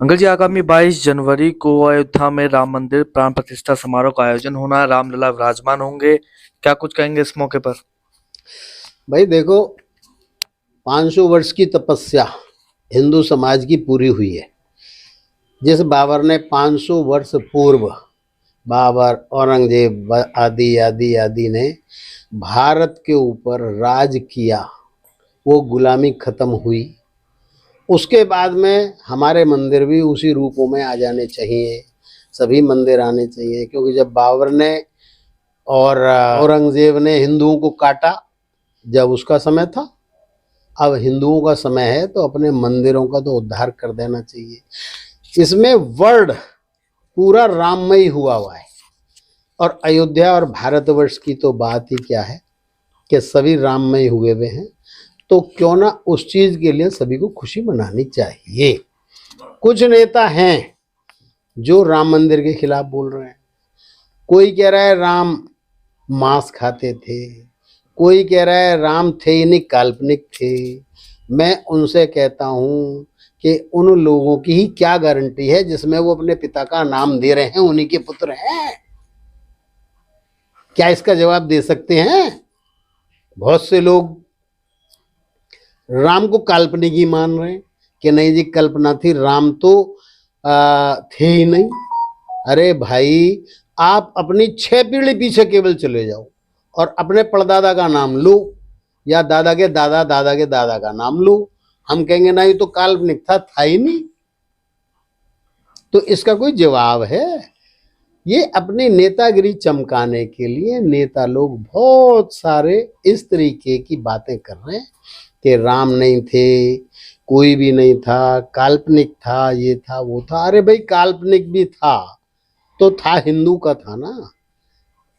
Uncle जी, आगामी 22 जनवरी को अयोध्या में राम मंदिर प्राण प्रतिष्ठा समारोह का आयोजन होना है। रामलला विराजमान होंगे, क्या कुछ कहेंगे इस मौके पर? भाई देखो, 500 वर्ष की तपस्या हिंदू समाज की पूरी हुई है। जिस बाबर ने 500 वर्ष पूर्व, बाबर, औरंगजेब आदि आदि आदि ने भारत के ऊपर राज किया, वो गुलामी खत्म हुई। उसके बाद में हमारे मंदिर भी उसी रूपों में आ जाने चाहिए, सभी मंदिर आने चाहिए। क्योंकि जब बाबर ने और औरंगजेब ने हिंदुओं को काटा, जब उसका समय था, अब हिंदुओं का समय है, तो अपने मंदिरों का तो उद्धार कर देना चाहिए। इसमें वर्ल्ड पूरा राममय हुआ है। और अयोध्या और भारतवर्ष की तो बात ही क्या है कि सभी राममय हुए हुए हैं। तो क्यों ना उस चीज के लिए सभी को खुशी मनानी चाहिए। कुछ नेता हैं जो राम मंदिर के खिलाफ बोल रहे हैं। कोई कह रहा है राम मांस खाते थे, कोई कह रहा है राम थे ही नहीं, काल्पनिक थे। मैं उनसे कहता हूं कि उन लोगों की ही क्या गारंटी है जिसमें वो अपने पिता का नाम दे रहे हैं, उन्हीं के पुत्र हैं? क्या इसका जवाब दे सकते हैं? बहुत से लोग राम को काल्पनिक ही मान रहे हैं कि नहीं जी, कल्पना थी, राम तो थे ही नहीं। अरे भाई, आप अपनी 6 पीढ़ी पीछे केवल चले जाओ और अपने परदादा का नाम लो, या दादा के दादा दादा के दादा का नाम लो। हम कहेंगे नहीं, तो काल्पनिक था ही नहीं। तो इसका कोई जवाब है? ये अपनी नेतागिरी चमकाने के लिए नेता लोग बहुत सारे इस तरीके की बातें कर रहे हैं कि राम नहीं थे, कोई भी नहीं था, काल्पनिक था, ये था वो था। अरे भाई, काल्पनिक भी था तो था, हिंदू का था ना।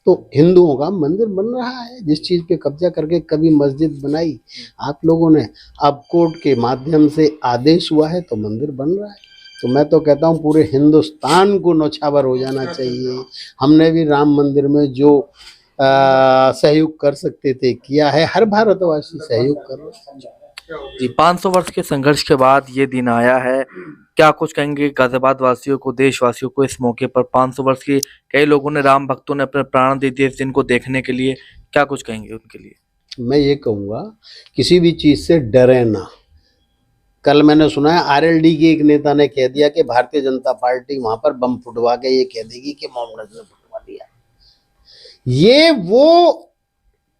तो हिंदुओं का मंदिर बन रहा है। जिस चीज पे कब्जा करके कभी मस्जिद बनाई आप लोगों ने, अब कोर्ट के माध्यम से आदेश हुआ है तो मंदिर बन रहा है। तो मैं तो कहता हूँ पूरे हिंदुस्तान को नौछावर हो जाना चाहिए। हमने भी राम मंदिर में जो सहयोग कर सकते थे किया है। हर भारतवासी सहयोग कर रहा है जी, 500 वर्ष के संघर्ष के बाद ये दिन आया है, क्या कुछ कहेंगे गाजियाबाद वासियों को, देशवासियों को? इस मौके पर 500 वर्ष की कई लोगों ने, राम भक्तों ने अपने प्राण दे दिए इस दिन को देखने के लिए, क्या कुछ कहेंगे उनके लिए? मैं ये कहूँगा, किसी भी चीज से डरे ना। कल मैंने सुना है आरएलडी के एक नेता ने कह दिया कि भारतीय जनता पार्टी वहां पर बम फुटवा के ये कह देगी कि मोहम्मद ने फुटवा दिया। ये वो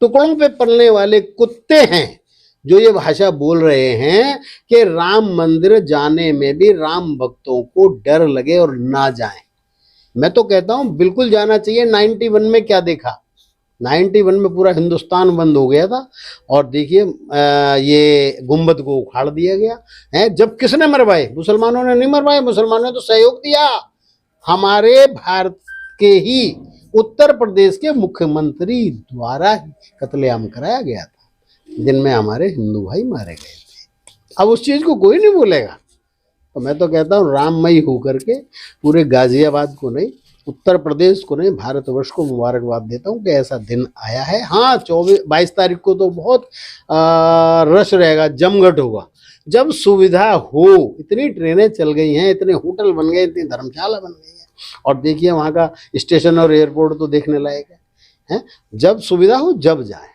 टुकड़ों पे पलने वाले कुत्ते हैं जो ये भाषा बोल रहे हैं कि राम मंदिर जाने में भी राम भक्तों को डर लगे और ना जाएं। मैं तो कहता हूं बिल्कुल जाना चाहिए। 91 में क्या देखा? 91 में पूरा हिंदुस्तान बंद हो गया था और देखिए ये गुंबद को उखाड़ दिया गया है। जब किसने मरवाए? मुसलमानों ने नहीं मरवाए, मुसलमानों ने तो सहयोग दिया। हमारे भारत के ही उत्तर प्रदेश के मुख्यमंत्री द्वारा ही कत्लेआम कराया गया था, जिनमें हमारे हिंदू भाई मारे गए थे। अब उस चीज को कोई नहीं बोलेगा। तो मैं तो कहता हूँ राममयी होकर के पूरे गाजियाबाद को नहीं, उत्तर प्रदेश को नहीं, भारतवर्ष को मुबारकबाद देता हूँ कि ऐसा दिन आया है। हाँ, 22 तारीख को तो बहुत रश रहेगा, जमघट होगा। जब सुविधा हो, इतनी ट्रेनें चल गई हैं, इतने होटल बन गए, इतनी धर्मशाला बन गई है, और देखिए वहाँ का स्टेशन और एयरपोर्ट तो देखने लायक है। जब सुविधा हो जब जाए।